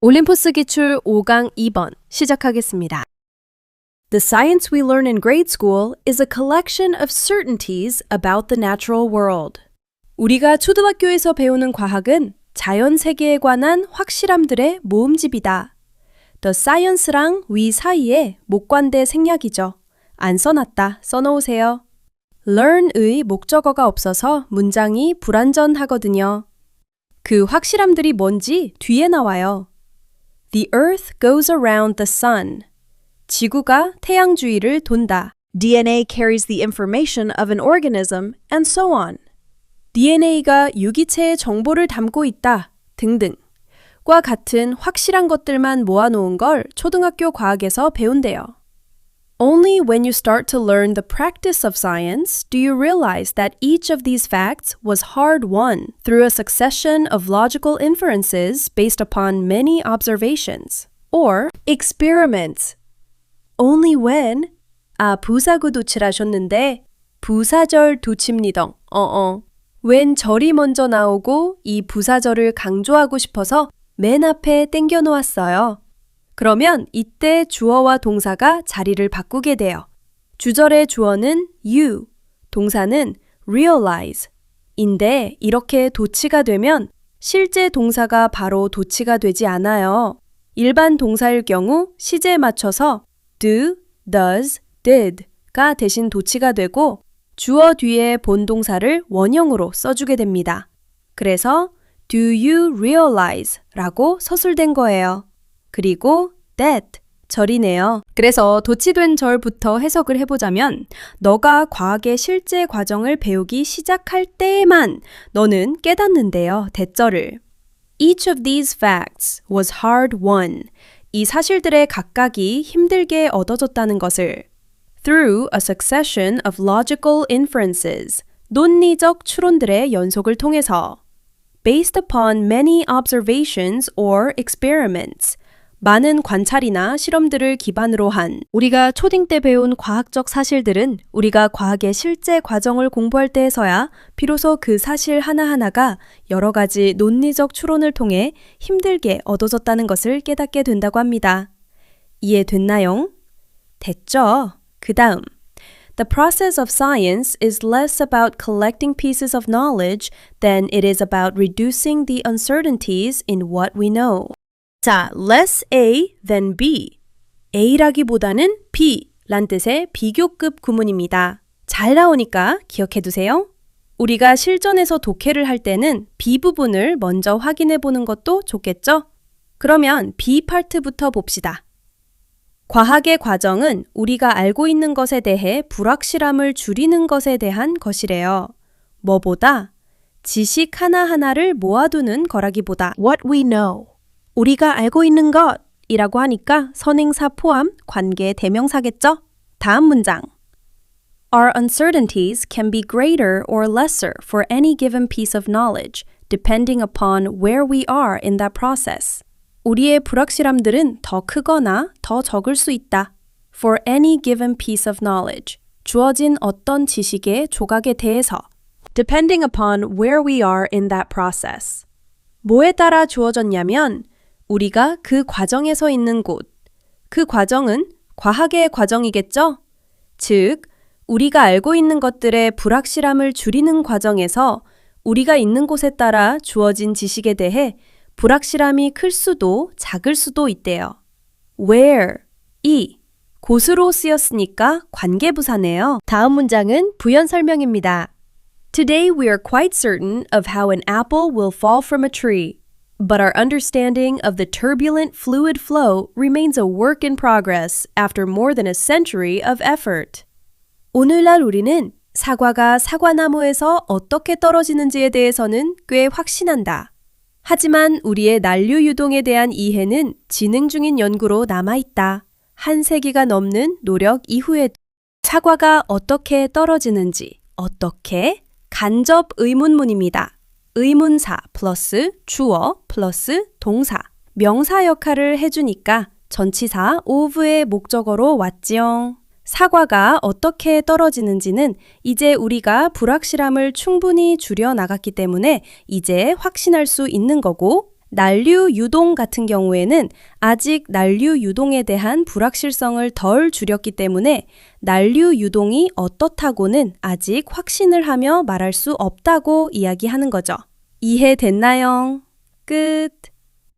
올림포스 기출 5강 2번 시작하겠습니다. The science we learn in grade school is a collection of certainties about the natural world. 우리가 초등학교에서 배우는 과학은 자연 세계에 관한 확실함들의 모음집이다. The science랑 we 사이에 목관대 생략이죠. 안 써놨다. 써놓으세요. learn의 목적어가 없어서 문장이 불완전하거든요. 그 확실함들이 뭔지 뒤에 나와요. The earth goes around the sun. 지구가 태양 주위를 돈다. DNA carries the information of an organism, and so on. DNA가 유기체의 정보를 담고 있다. 등등. 과 같은 확실한 것들만 모아놓은 걸 초등학교 과학에서 배운대요. Only when you start to learn the practice of science do you realize that each of these facts was hard-won through a succession of logical inferences based upon many observations, or experiments. Only when 부사구 도치라셨는데 부사절 도치입니다. 웬 절이 먼저 나오고 이 부사절을 강조하고 싶어서 맨 앞에 땡겨 놓았어요. 그러면 이때 주어와 동사가 자리를 바꾸게 돼요. 주절의 주어는 you, 동사는 realize 인데 이렇게 도치가 되면 실제 동사가 바로 도치가 되지 않아요. 일반 동사일 경우 시제에 맞춰서 do, does, did가 대신 도치가 되고 주어 뒤에 본동사를 원형으로 써주게 됩니다. 그래서 do you realize 라고 서술된 거예요. 그리고 that, 절이네요. 그래서 도치된 절부터 해석을 해보자면 너가 과학의 실제 과정을 배우기 시작할 때에만 너는 깨닫는데요. 대절을. Each of these facts was hard-won. 이 사실들의 각각이 힘들게 얻어졌다는 것을 through a succession of logical inferences, 논리적 추론들의 연속을 통해서 based upon many observations or experiments, 많은 관찰이나 실험들을 기반으로 한 우리가 초딩 때 배운 과학적 사실들은 우리가 과학의 실제 과정을 공부할 때에서야 비로소 그 사실 하나하나가 여러 가지 논리적 추론을 통해 힘들게 얻어졌다는 것을 깨닫게 된다고 합니다. 이해됐나요? 됐죠? 그 다음 The process of science is less about collecting pieces of knowledge than it is about reducing the uncertainties in what we know. 자, less A than B. A라기보다는 B 란 뜻의 비교급 구문입니다. 잘 나오니까 기억해 두세요. 우리가 실전에서 독해를 할 때는 B 부분을 먼저 확인해 보는 것도 좋겠죠? 그러면 B 파트부터 봅시다. 과학의 과정은 우리가 알고 있는 것에 대해 불확실함을 줄이는 것에 대한 것이래요. 뭐보다? 지식 하나하나를 모아두는 거라기보다 what we know. 우리가 알고 있는 것이라고 하니까 선행사 포함 관계 대명사겠죠? 다음 문장. Our uncertainties can be greater or lesser for any given piece of knowledge, depending upon where we are in that process. 우리의 불확실함들은 더 크거나 더 적을 수 있다. For any given piece of knowledge. 주어진 어떤 지식의 조각에 대해서. Depending upon where we are in that process. 뭐에 따라 주어졌냐면 우리가 그 과정에서 있는 곳. 그 과정은 과학의 과정이겠죠? 즉, 우리가 알고 있는 것들의 불확실함을 줄이는 과정에서 우리가 있는 곳에 따라 주어진 지식에 대해 불확실함이 클 수도 작을 수도 있대요. where, 이, 곳으로 쓰였으니까 관계부사네요. 다음 문장은 부연 설명입니다. Today we are quite certain of how an apple will fall from a tree. But our understanding of the turbulent fluid flow remains a work in progress after more than a century of effort. 오늘날 우리는 사과가 사과나무에서 어떻게 떨어지는지에 대해서는 꽤 확신한다. 하지만 우리의 난류 유동에 대한 이해는 진행 중인 연구로 남아있다. 한 세기가 넘는 노력 이후에도 사과가 어떻게 떨어지는지, 어떻게? 간접 의문문입니다. 의문사 플러스 주어 플러스 동사, 명사 역할을 해주니까 전치사 of의 목적어로 왔지요. 사과가 어떻게 떨어지는지는 이제 우리가 불확실함을 충분히 줄여 나갔기 때문에 이제 확신할 수 있는 거고 난류 유동 같은 경우에는 아직 난류 유동에 대한 불확실성을 덜 줄였기 때문에 난류 유동이 어떻다고는 아직 확신을 하며 말할 수 없다고 이야기하는 거죠. 이해됐나요? 끝.